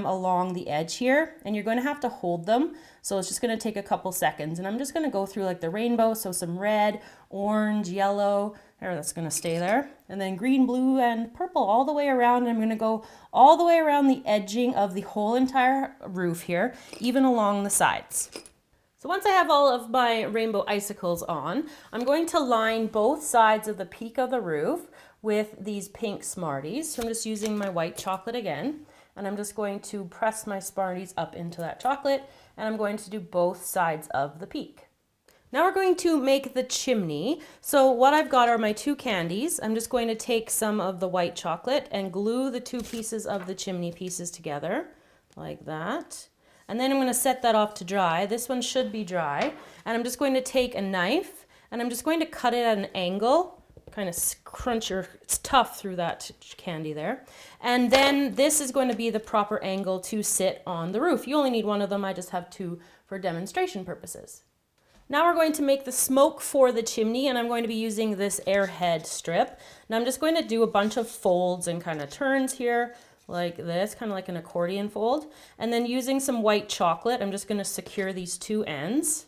along the edge here, and you're going to have to hold them. So it's just going to take a couple seconds, and I'm just going to go through like the rainbow. So some red, orange, yellow, there, that's going to stay there. And then green, blue, and purple all the way around. And I'm going to go all the way around the edging of the whole entire roof here, even along the sides. So once I have all of my rainbow icicles on, I'm going to line both sides of the peak of the roof with these pink Smarties. So I'm just using my white chocolate again, and I'm just going to press my Smarties up into that chocolate, and I'm going to do both sides of the peak. Now we're going to make the chimney. So what I've got are my two candies. I'm just going to take some of the white chocolate and glue the two pieces of the chimney pieces together like that. And then I'm going to set that off to dry. This one should be dry. And I'm just going to take a knife and I'm just going to cut it at an angle, kind of crunch it's tough through that candy there. And then this is going to be the proper angle to sit on the roof. You only need one of them. I just have two for demonstration purposes. Now we're going to make the smoke for the chimney, and I'm going to be using this airhead strip. Now I'm just going to do a bunch of folds and kind of turns here like this, kind of like an accordion fold. And then using some white chocolate, I'm just going to secure these two ends.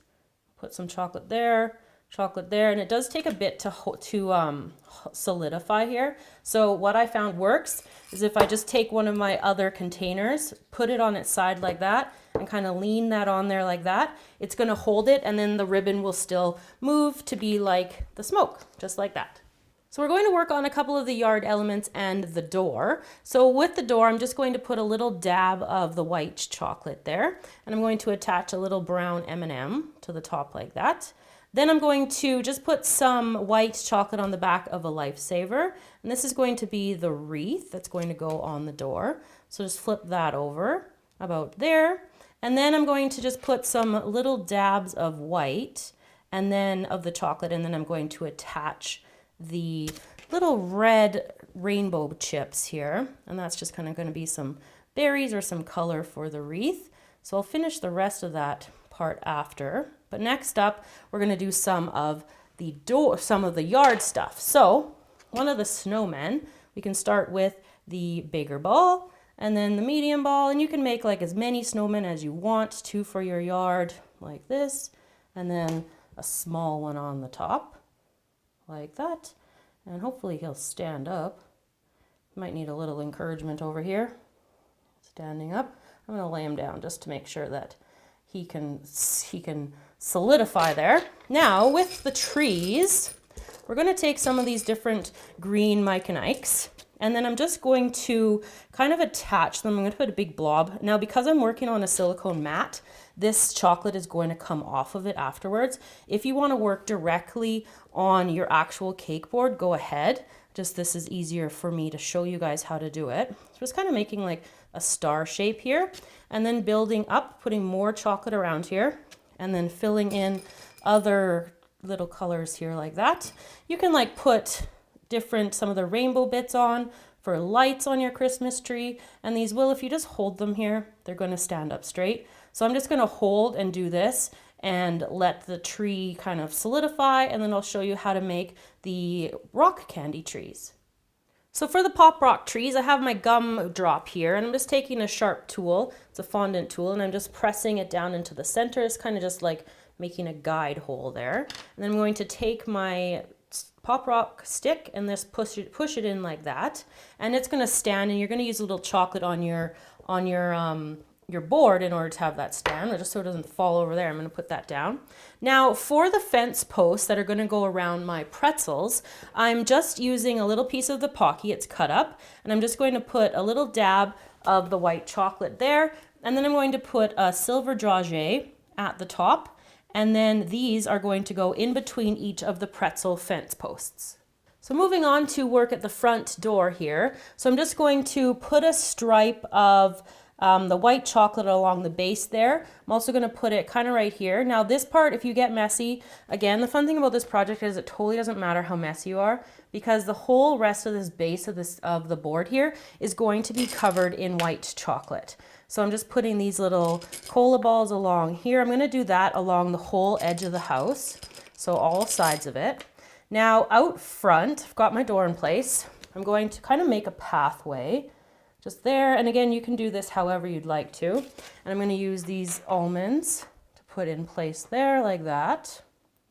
Put some chocolate there, and it does take a bit to solidify here. So what I found works is if I just take one of my other containers, put it on its side like that, and kind of lean that on there like that, it's going to hold it, and then the ribbon will still move to be like the smoke, just like that. So we're going to work on a couple of the yard elements and the door. So with the door, I'm just going to put a little dab of the white chocolate there, and I'm going to attach a little brown M&M to the top like that. Then I'm going to just put some white chocolate on the back of a lifesaver, and this is going to be the wreath that's going to go on the door. So just flip that over about there. And then I'm going to just put some little dabs of white and then of the chocolate, and then I'm going to attach the little red rainbow chips here. And that's just kind of going to be some berries or some color for the wreath. So I'll finish the rest of that part after. But next up, we're going to do some of the yard stuff. So one of the snowmen, we can start with the bigger ball, and then the medium ball, and you can make like as many snowmen as you want, 2 for your yard, like this, and then a small one on the top, like that, and hopefully he'll stand up. Might need a little encouragement over here, standing up. I'm going to lay him down just to make sure that he can solidify there. Now with the trees, we're going to take some of these different green Mike and Ikes, and then I'm just going to kind of attach them. I'm going to put a big blob. Now, because I'm working on a silicone mat, this chocolate is going to come off of it afterwards. If you want to work directly on your actual cake board, go ahead. Just this is easier for me to show you guys how to do it. So just kind of making like a star shape here, and then building up, putting more chocolate around here, and then filling in other little colors here like that. You can like put some of the rainbow bits on for lights on your Christmas tree, and these will, if you just hold them here, they're going to stand up straight. So I'm just going to hold and do this and let the tree kind of solidify, and then I'll show you how to make the rock candy trees. So for the pop rock trees, I have my gum drop here, and I'm just taking a sharp tool, it's a fondant tool, and I'm just pressing it down into the center. It's kind of just like making a guide hole there. And then I'm going to take my pop rock stick and just push it in like that, and it's going to stand, and you're going to use a little chocolate on your board in order to have that stand, just so it doesn't fall over there. I'm going to put that down. Now for the fence posts that are going to go around my pretzels, I'm just using a little piece of the Pocky. It's cut up, and I'm just going to put a little dab of the white chocolate there, and then I'm going to put a silver dragée at the top, and then these are going to go in between each of the pretzel fence posts. So moving on to work at the front door here. So I'm just going to put a stripe of the white chocolate along the base there. I'm also going to put it kind of right here. Now this part, if you get messy, again, the fun thing about this project is it totally doesn't matter how messy you are, because the whole rest of this base of the board here is going to be covered in white chocolate. So I'm just putting these little cola balls along here. I'm going to do that along the whole edge of the house, so all sides of it. Now out front, I've got my door in place. I'm going to kind of make a pathway just there. And again, you can do this however you'd like to. And I'm going to use these almonds to put in place there like that.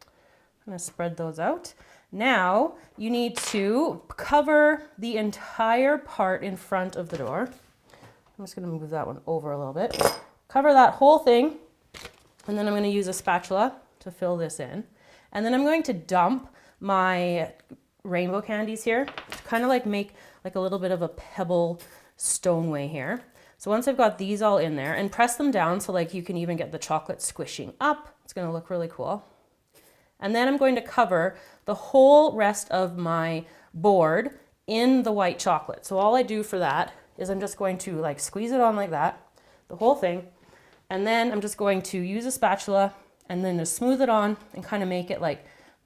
I'm going to spread those out. Now you need to cover the entire part in front of the door. I'm just going to move that one over a little bit. Cover that whole thing. And then I'm going to use a spatula to fill this in. And then I'm going to dump my rainbow candies here to kind of like make like a little bit of a pebble stoneway here. So once I've got these all in there, and press them down so like you can even get the chocolate squishing up. It's going to look really cool. And then I'm going to cover the whole rest of my board in the white chocolate. So all I do for that is I'm just going to like squeeze it on like that, the whole thing. And then I'm just going to use a spatula and then just smooth it on and kind of make it like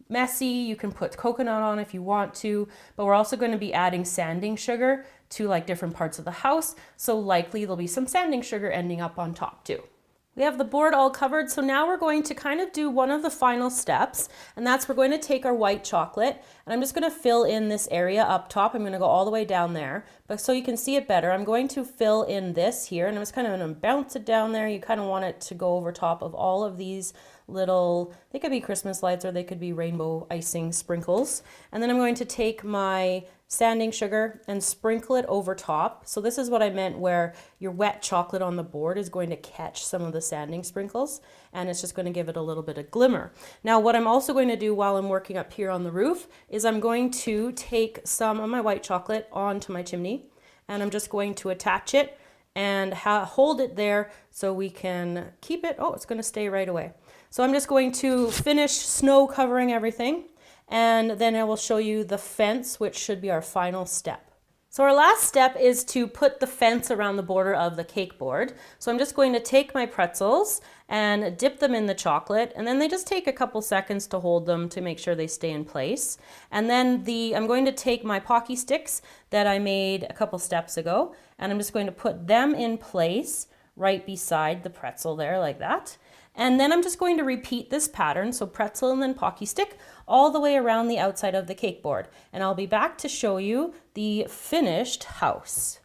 messy. You can put coconut on if you want to, but we're also going to be adding sanding sugar to like different parts of the house. So likely there'll be some sanding sugar ending up on top too. We have the board all covered, so now we're going to kind of do one of the final steps, and that's we're going to take our white chocolate, and I'm just going to fill in this area up top. I'm going to go all the way down there, but so you can see it better, I'm going to fill in this here, and I'm just kind of going to bounce it down there. You kind of want it to go over top of all of these little, they could be Christmas lights or they could be rainbow icing sprinkles. And then I'm going to take my sanding sugar and sprinkle it over top. So this is what I meant where your wet chocolate on the board is going to catch some of the sanding sprinkles, and it's just going to give it a little bit of glimmer. Now what I'm also going to do while I'm working up here on the roof is I'm going to take some of my white chocolate onto my chimney, and I'm just going to attach it and hold it there so we can keep it. Oh, it's going to stay right away. So I'm just going to finish snow covering everything, and then I will show you the fence, which should be our final step. So our last step is to put the fence around the border of the cake board. So I'm just going to take my pretzels and dip them in the chocolate, and then they just take a couple seconds to hold them to make sure they stay in place. And then I'm going to take my Pocky sticks that I made a couple steps ago, and I'm just going to put them in place right beside the pretzel there like that. And then I'm just going to repeat this pattern, so pretzel and then Pocky stick, all the way around the outside of the cake board. And I'll be back to show you the finished house.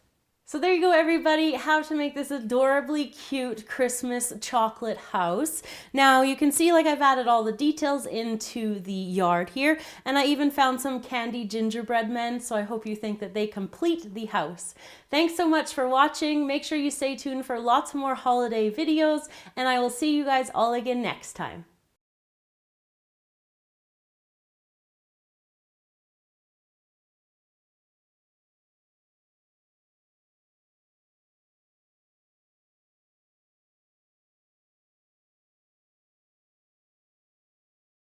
So there you go, everybody, how to make this adorably cute Christmas chocolate house. Now you can see like I've added all the details into the yard here, and I even found some candy gingerbread men, so I hope you think that they complete the house. Thanks so much for watching. Make sure you stay tuned for lots more holiday videos, and I will see you guys all again next time.